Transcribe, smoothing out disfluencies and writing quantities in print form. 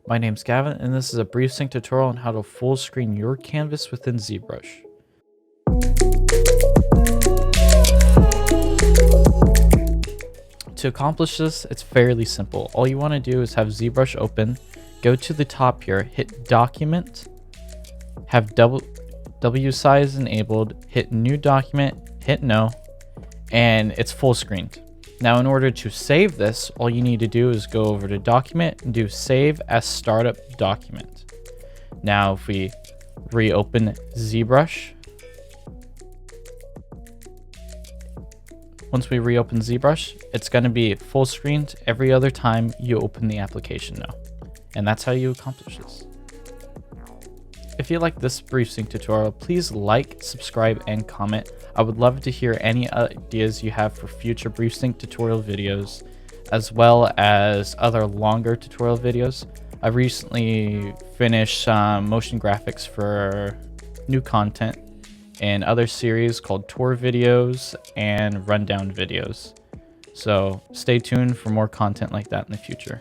My name's Gavin, and this is a brief sync tutorial on how to full screen your canvas within ZBrush. To accomplish this, it's fairly simple. All you want to do is have ZBrush open, go to the top here, hit Document, have Wsize enabled, hit New Document, hit No, and it's full screened. Now, in order to save this, all you need to do is go over to Document and do Save as Startup Document. Now, if we reopen ZBrush, once we reopen ZBrush, it's going to be full screened every other time you open the application now. And that's how you accomplish this. If you like this brief sync tutorial, please like, subscribe, and comment. I would love to hear any ideas you have for future brief sync tutorial videos, as well as other longer tutorial videos. I recently finished motion graphics for new content in other series called tour videos and rundown videos. So stay tuned for more content like that in the future.